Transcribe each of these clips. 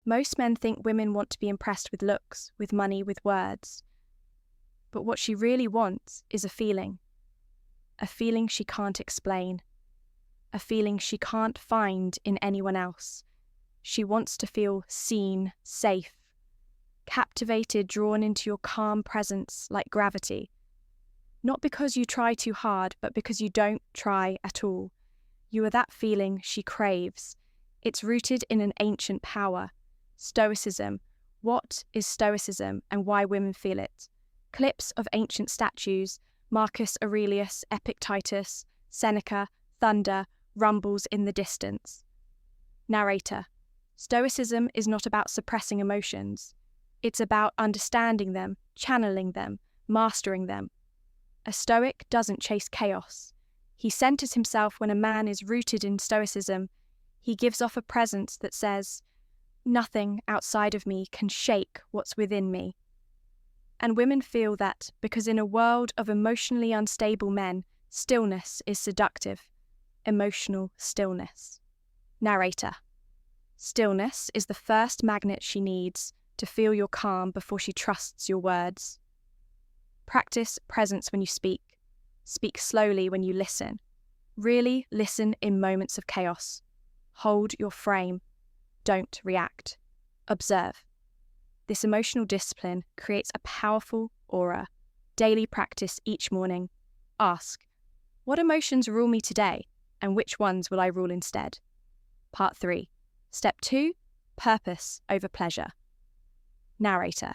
Most men think women want to be impressed with looks, with money, with words. But what she really wants is a feeling she can't explain, a feeling she can't find in anyone else. She wants to feel seen, safe, captivated, drawn into your calm presence like gravity. Not because you try too hard, but because you don't try at all. You are that feeling she craves. It's rooted in an ancient power. Stoicism. What is Stoicism and why women feel it? Clips of ancient statues, Marcus Aurelius, Epictetus, Seneca, thunder, rumbles in the distance. Narrator. Stoicism is not about suppressing emotions. It's about understanding them, channeling them, mastering them. A Stoic doesn't chase chaos. He centers himself. When a man is rooted in Stoicism, he gives off a presence that says, "Nothing outside of me can shake what's within me." And women feel that because in a world of emotionally unstable men, stillness is seductive. Emotional stillness. Narrator. Stillness is the first magnet she needs to feel your calm before she trusts your words. Practice presence when you speak. Speak slowly when you listen. Really listen in moments of chaos. Hold your frame. Don't react. Observe. This emotional discipline creates a powerful aura. Daily practice each morning. Ask, what emotions rule me today, and which ones will I rule instead? Part 3. Step 2. Purpose over pleasure. Narrator.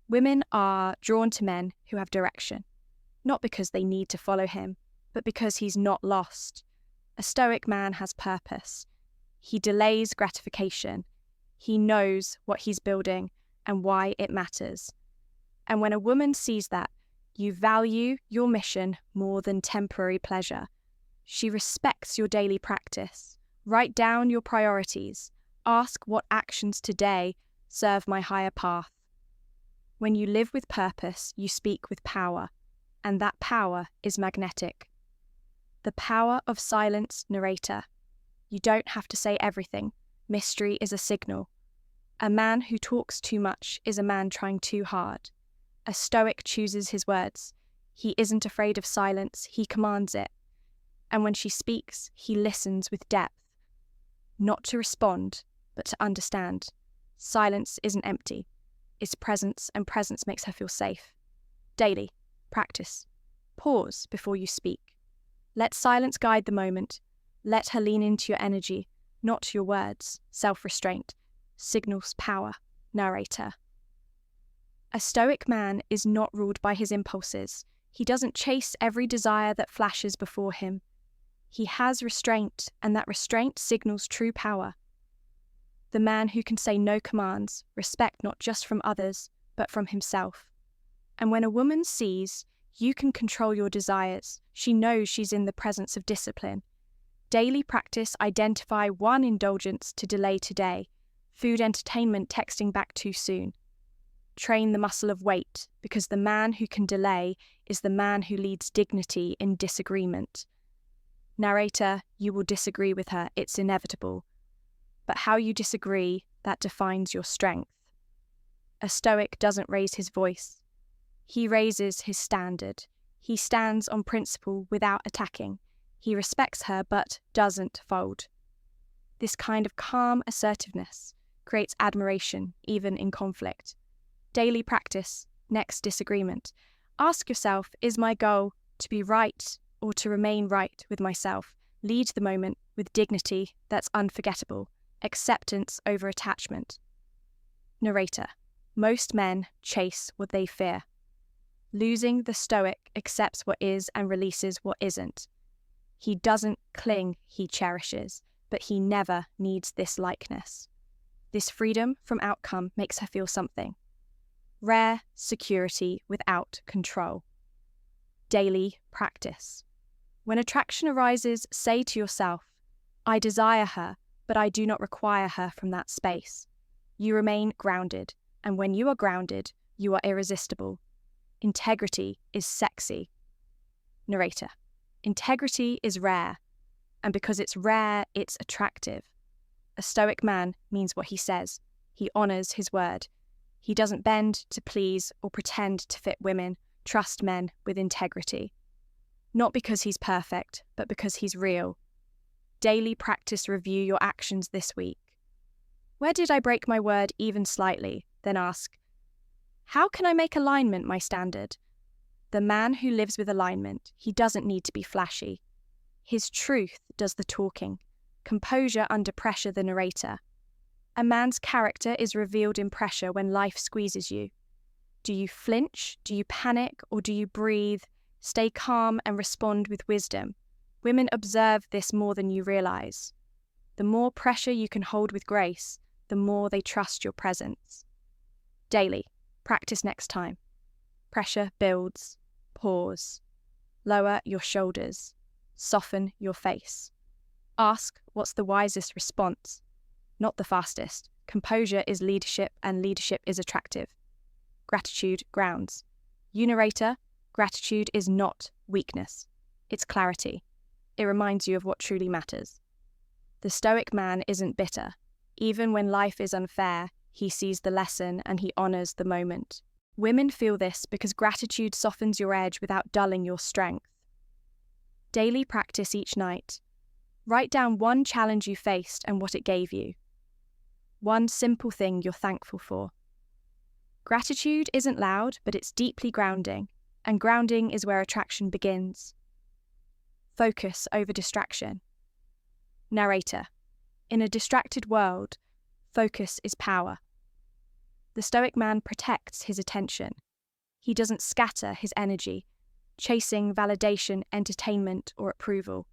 Women are drawn to men who have direction, not because they need to follow him, but because he's not lost. A Stoic man has purpose. He delays gratification. He knows what he's building and why it matters. And when a woman sees that, you value your mission more than temporary pleasure. She respects your daily practice. Write down your priorities. Ask what actions today serve my higher path. When you live with purpose, you speak with power, and that power is magnetic. The power of silence. Narrator. You don't have to say everything. Mystery is a signal. A man who talks too much is a man trying too hard. A Stoic chooses his words. He isn't afraid of silence, he commands it. And when she speaks, he listens with depth. Not to respond, but to understand. Silence isn't empty. It's presence, and presence makes her feel safe. Daily. Practice. Pause before you speak. Let silence guide the moment. Let her lean into your energy, not your words. Self-restraint signals power. Narrator. A Stoic man is not ruled by his impulses. He doesn't chase every desire that flashes before him. He has restraint, and that restraint signals true power. The man who can say no commands respect not just from others, but from himself. And when a woman sees you can control your desires, she knows she's in the presence of discipline. Daily practice. Identify one indulgence to delay today. Food, entertainment, texting back too soon. Train the muscle of wait, because the man who can delay is the man who leads dignity in disagreement. Narrator. You will disagree with her, it's inevitable. But how you disagree, that defines your strength. A Stoic doesn't raise his voice. He raises his standard. He stands on principle without attacking. He respects her but doesn't fold. This kind of calm assertiveness creates admiration, even in conflict. Daily practice. Next disagreement. Ask yourself, is my goal to be right or to remain right with myself? Lead the moment with dignity that's unforgettable. Acceptance over attachment. Narrator. Most men chase what they fear. Losing. The Stoic accepts what is and releases what isn't. He doesn't cling, he cherishes, but he never needs this likeness. This freedom from outcome makes her feel something. Rare security without control. Daily practice. When attraction arises, say to yourself, I desire her, but I do not require her from that space. You remain grounded, and when you are grounded, you are irresistible. Integrity is sexy. Narrator. Integrity is rare, and because it's rare, it's attractive. A Stoic man means what he says. He honors his word. He doesn't bend to please or pretend to fit women, trust men with integrity. Not because he's perfect, but because he's real. Daily practice review your actions this week. Where did I break my word even slightly? Then ask, how can I make alignment my standard? The man who lives with alignment, he doesn't need to be flashy. His truth does the talking. Composure under pressure, the narrator. A man's character is revealed in pressure when life squeezes you. Do you flinch? Do you panic? Or do you breathe, stay calm and respond with wisdom? Women observe this more than you realize. The more pressure you can hold with grace, the more they trust your presence. Daily. Practice next time. Pressure builds. Pause. Lower your shoulders. Soften your face. Ask what's the wisest response, not the fastest. Composure is leadership, and leadership is attractive. Gratitude grounds. You narrator, gratitude is not weakness. It's clarity. It reminds you of what truly matters. The Stoic man isn't bitter. Even when life is unfair, he sees the lesson and he honors the moment. Women feel this because gratitude softens your edge without dulling your strength. Daily practice each night. Write down one challenge you faced and what it gave you. One simple thing you're thankful for. Gratitude isn't loud, but it's deeply grounding, and grounding is where attraction begins. Focus over distraction. Narrator. In a distracted world, focus is power. The Stoic man protects his attention. He doesn't scatter his energy, chasing validation, entertainment, or approval.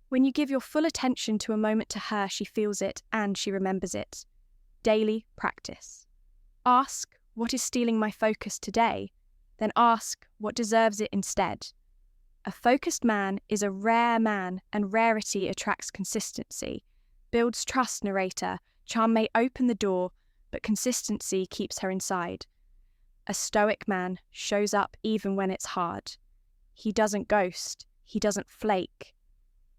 When you give your full attention to a moment to her, she feels it and she remembers it. Daily practice. Ask, what is stealing my focus today? Then ask, what deserves it instead? A focused man is a rare man, and rarity attracts consistency. Builds trust, narrator. Charm may open the door, but consistency keeps her inside. A Stoic man shows up even when it's hard. He doesn't ghost. He doesn't flake.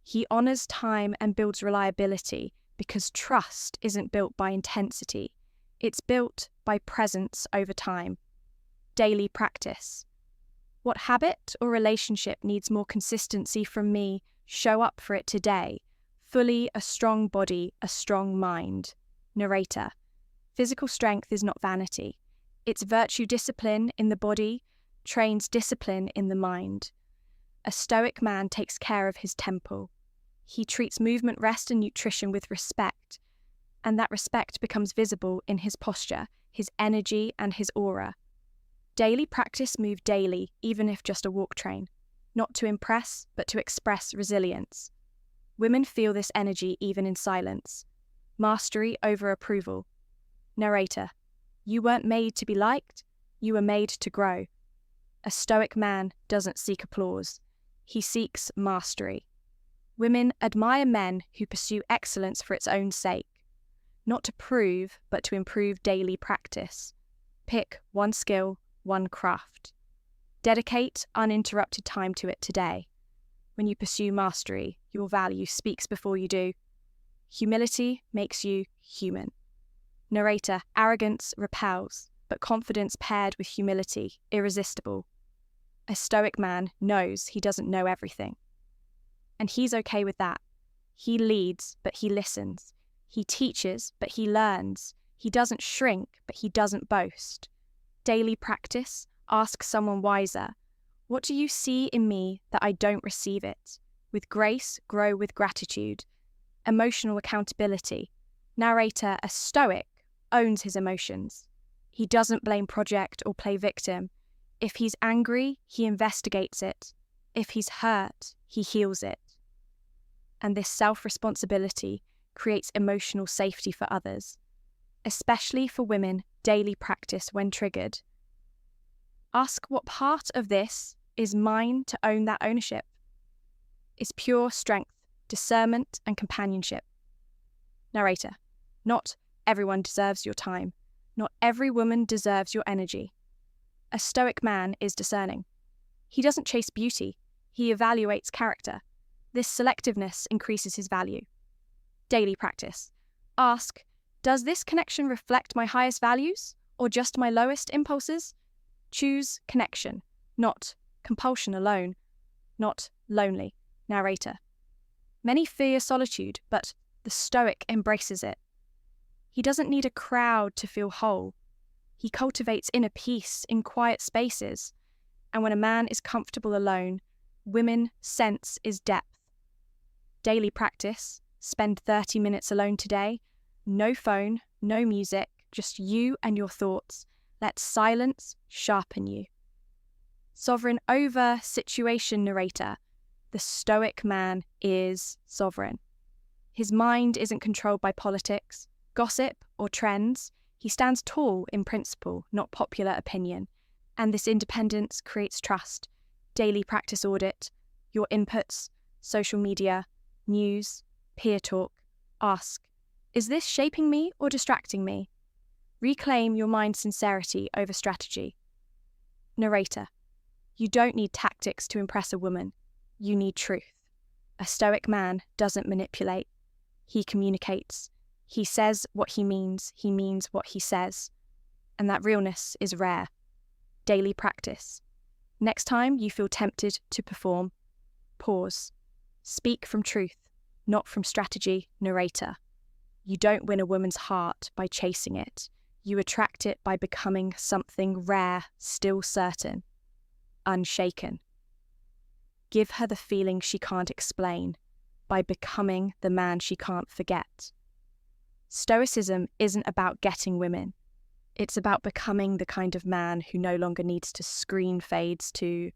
He honors time and builds reliability, because trust isn't built by intensity. It's built by presence over time. Daily practice. What habit or relationship needs more consistency from me? Show up for it today. Fully a strong body, a strong mind. Narrator. Physical strength is not vanity. It's virtue discipline in the body, trains discipline in the mind. A Stoic man takes care of his temple. He treats movement, rest, and nutrition with respect, and that respect becomes visible in his posture, his energy, and his aura. Daily practice move daily, even if just a walk train, not to impress, but to express resilience. Women feel this energy even in silence. Mastery over approval. Narrator. You weren't made to be liked, you were made to grow. A Stoic man doesn't seek applause. He seeks mastery. Women admire men who pursue excellence for its own sake, not to prove, but to improve daily practice. Pick one skill, one craft. Dedicate uninterrupted time to it today. When you pursue mastery, your value speaks before you do. Humility makes you human. Narrator. Arrogance repels, but confidence paired with humility, irresistible. A Stoic man knows he doesn't know everything. And he's okay with that. He leads, but he listens. He teaches, but he learns. He doesn't shrink, but he doesn't boast. Daily practice. Ask someone wiser. What do you see in me that I don't receive it? With grace, grow with gratitude. Emotional accountability. Narrator. A Stoic owns his emotions. He doesn't blame project or play victim. If he's angry, he investigates it. If he's hurt, he heals it. And this self-responsibility creates emotional safety for others, especially for women. Daily practice when triggered. Ask what part of this is mine to own that ownership. It's pure strength, discernment, and companionship. Narrator. Not everyone deserves your time. Not every woman deserves your energy. A Stoic man is discerning. He doesn't chase beauty. He evaluates character. This selectiveness increases his value. Daily practice. Ask, Does this connection reflect my highest values or just my lowest impulses? Choose connection, not compulsion alone, not lonely. Narrator. Many fear solitude, but the Stoic embraces it. He doesn't need a crowd to feel whole. He cultivates inner peace in quiet spaces, and when a man is comfortable alone, women sense is depth. Daily practice. Spend 30 minutes alone today. No phone, no music, just you and your thoughts. Let silence sharpen you. Sovereign over situation narrator. The Stoic man is sovereign. His mind isn't controlled by politics, gossip, or trends. He stands tall in principle, not popular opinion. And this independence creates trust. Daily practice audit, your inputs, social media, news, peer talk. Ask, is this shaping me or distracting me? Reclaim your mind's sincerity over strategy. Narrator. You don't need tactics to impress a woman. You need truth. A Stoic man doesn't manipulate. He communicates. He says what he means what he says. And that realness is rare. Daily practice. Next time you feel tempted to perform, pause. Speak from truth, not from strategy. Narrator. You don't win a woman's heart by chasing it. You attract it by becoming something rare, still certain, unshaken. Give her the feeling she can't explain by becoming the man she can't forget. Stoicism isn't about getting women. It's about becoming the kind of man who no longer needs to screen fades to